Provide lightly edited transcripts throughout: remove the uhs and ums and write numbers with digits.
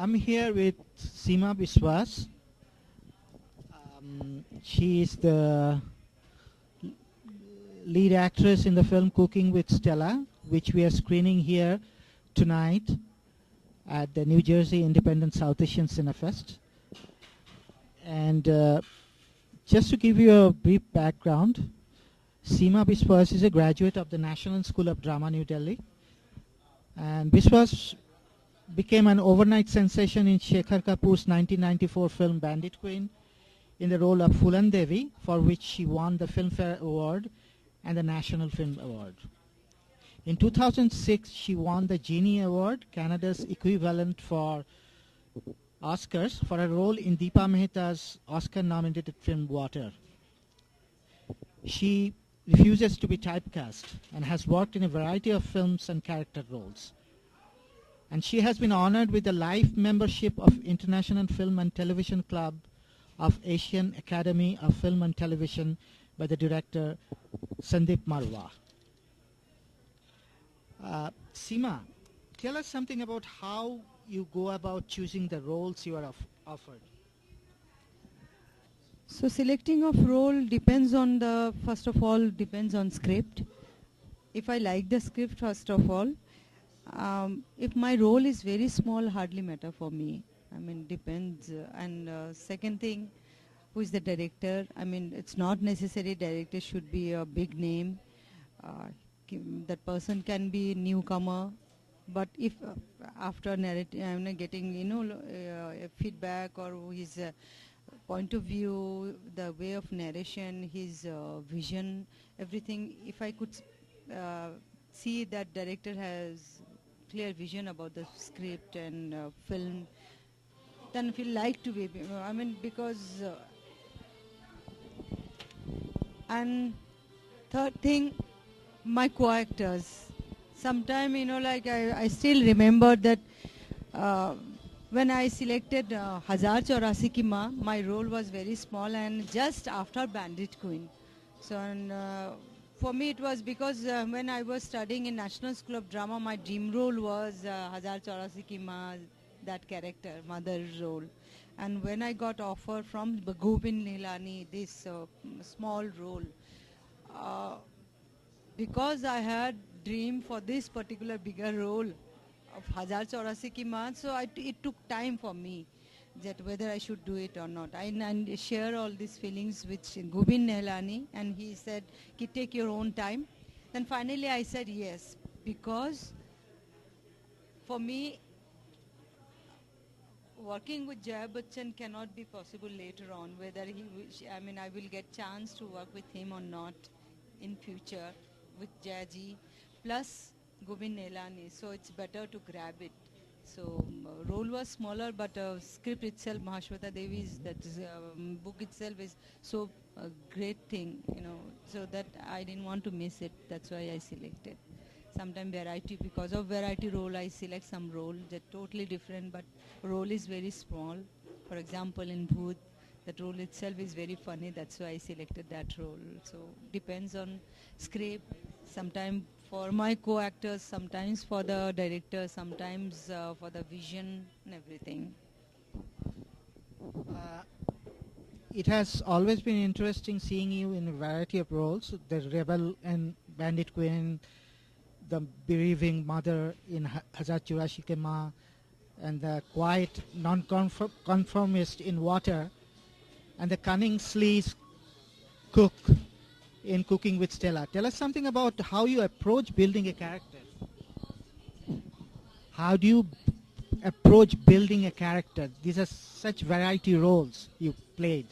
I'm here with Seema Biswas. She is the lead actress in the film Cooking with Stella, which we are screening here tonight at the New Jersey Independent South Asian Cinefest. And just to give you a brief background, Seema Biswas is a graduate of the National School of Drama, New Delhi. And Biswas became an overnight sensation in Shekhar Kapoor's 1994 film Bandit Queen in the role of Phulan Devi, for which she won the Filmfare Award and the National Film Award. In 2006, she won the Genie Award, Canada's equivalent for Oscars, for a role in Deepa Mehta's Oscar-nominated film Water. She refuses to be typecast and has worked in a variety of films and character roles. And she has been honored with the life membership of International Film and Television Club of Asian Academy of Film and Television by the director Sandeep Marwa. Seema, tell us something about how you go about choosing the roles you are offered. So selecting of role depends on first of all, depends on script. If I like the script, first of all, if my role is very small, hardly matter for me. I mean, depends. And second thing, who is the director? I mean, it's not necessary director should be a big name. That person can be newcomer. But if after narrative, getting feedback or his point of view, the way of narration, his vision, everything. If I could see that director has clear vision about the script and film, then I feel like to be. I mean, because and third thing, my co-actors. Sometime I still remember that when I selected Hazar Chaurasi Ki Maa, my role was very small and just after Bandit Queen. So for me it was because when I was studying in National School of Drama, my dream role was Hazar Chaurasi Ki Maa, that character, mother role. And when I got offer from Govind Nihalani, this small role, because I had dream for this particular bigger role of Hazar Chaurasi Ki Maan, so it took time for me that whether I should do it or not. I share all these feelings with Govind Nihalani, and he said, take your own time. Then finally I said yes, because for me, working with Jaya Bachchan cannot be possible later on, whether I will get chance to work with him or not in future with Jayaji, plus Govind Nihalani, so it's better to grab it. So role was smaller, but script itself, Mahashweta Devi's book itself is so a great thing, so that I didn't want to miss it. That's why I selected. Sometimes variety, because of variety role, I select some role that totally different, but role is very small. For example, in Bhoot, that role itself is very funny. That's why I selected that role. So depends on script. Sometimes for my co-actors, sometimes for the director, sometimes for the vision and everything. It has always been interesting seeing you in a variety of roles, the rebel and Bandit Queen, the bereaving mother in Hazar Chaurasi Ki Maa, and the quiet non-conformist in Water, and the cunning sleaze cook in Cooking with Stella. Tell us something about how you approach building a character. How do you approach building a character? These are such variety roles you played.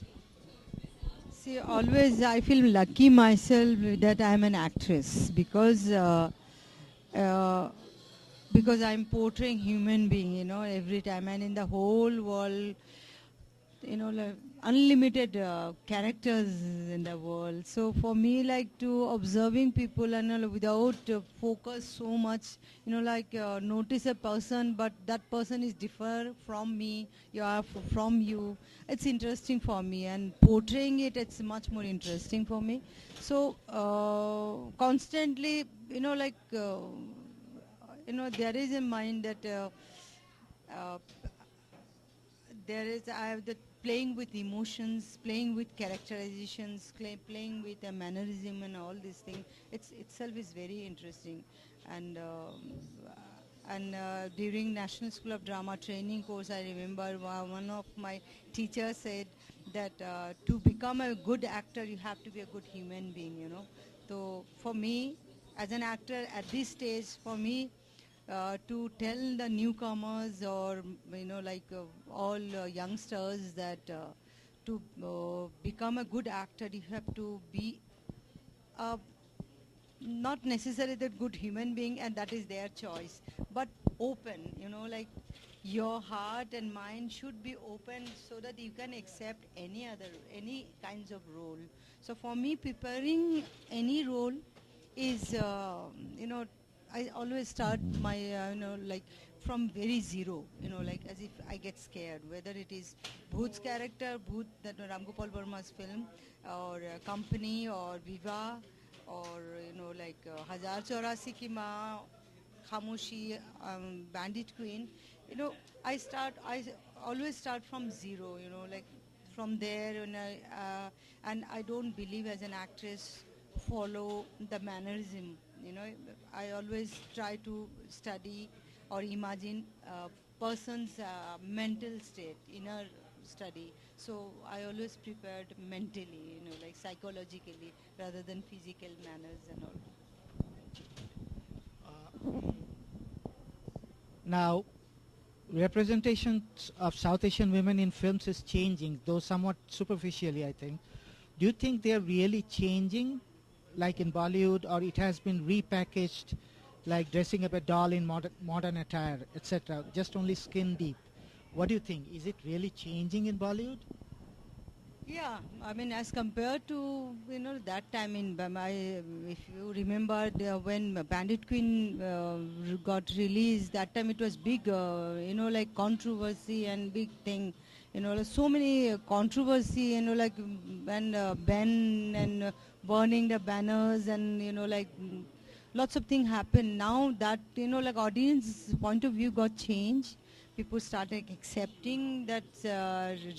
See, always I feel lucky myself that I'm an actress, because I'm portraying human being, every time, and in the whole world, like unlimited characters in the world. So for me, like to observing people and without focus so much, notice a person, but that person is different from me, you are from you. It's interesting for me, and portraying it, it's much more interesting for me. So constantly, there is a mind that there is I have the playing with emotions, playing with characterizations, playing with a mannerism and all these things. It's itself is very interesting, and during National School of Drama training course, I remember one of my teachers said that to become a good actor, you have to be a good human being. So for me, as an actor at this stage, for me, to tell the newcomers or all youngsters that to become a good actor, you have to be a not necessarily that good human being, and that is their choice, but open, your heart and mind should be open so that you can accept any kinds of role. So for me, preparing any role is I always start my from very zero, as if I get scared, whether it is Bhoot's character, Bhoot, that Ram Gopal Verma's film, or Company, or Viva, or Hazar Chaurasi Ki Maa, Khamoshi, Bandit Queen. You know, I always start from zero. From there, and I don't believe as an actress follow the mannerism. I always try to study or imagine a person's mental state, inner study. So I always prepared mentally, like psychologically, rather than physical manners and all. Now, representations of South Asian women in films is changing, though somewhat superficially, I think. Do you think they're really changing, like in Bollywood, or it has been repackaged, like dressing up a doll in modern attire, etc., just only skin deep? What do you think? Is it really changing in Bollywood? Yeah, I mean, as compared to that time in Burma, if you remember when Bandit Queen got released, that time it was big, like controversy and big thing, so many controversy, when Ben and burning the banners and lots of things happened. Now that like audience point of view got changed, people started accepting that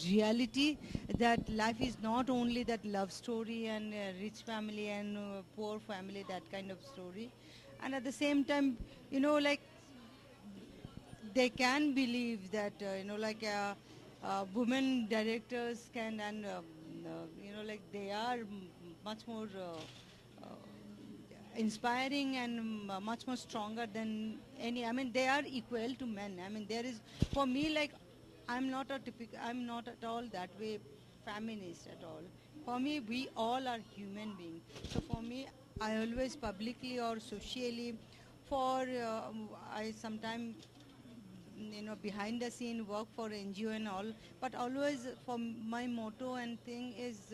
reality, that life is not only that love story and rich family and poor family, that kind of story. And at the same time, like they can believe that women directors can, and like they are much more uh, inspiring and much more stronger than any. I mean, they are equal to men. I mean, there is, for me, like, I'm not at all that way feminist at all. For me, we all are human beings. So for me, I always publicly or socially, for I sometimes behind the scene work for NGO and all, but always for my motto and thing is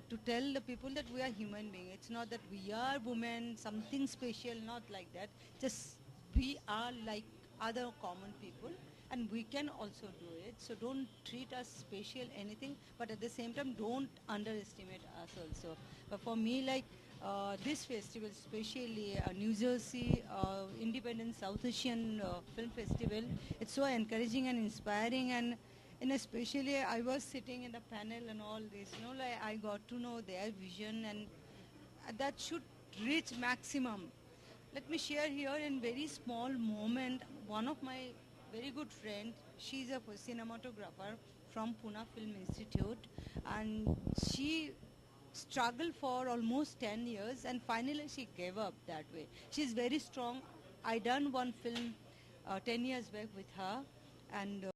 to tell the people that we are human beings. It's not that we are women, something special, not like that. Just we are like other common people, and we can also do it. So don't treat us special anything, but at the same time, don't underestimate us also. But for me, like this festival, especially New Jersey Independent South Asian Film Festival, it's so encouraging and inspiring, and especially I was sitting in the panel and all this, like I got to know their vision, and that should reach maximum. Let me share here in very small moment. One of my very good friend, she's a cinematographer from Pune Film Institute, and she struggled for almost 10 years, and finally she gave up that way. She's very strong. I done one film 10 years back with her, and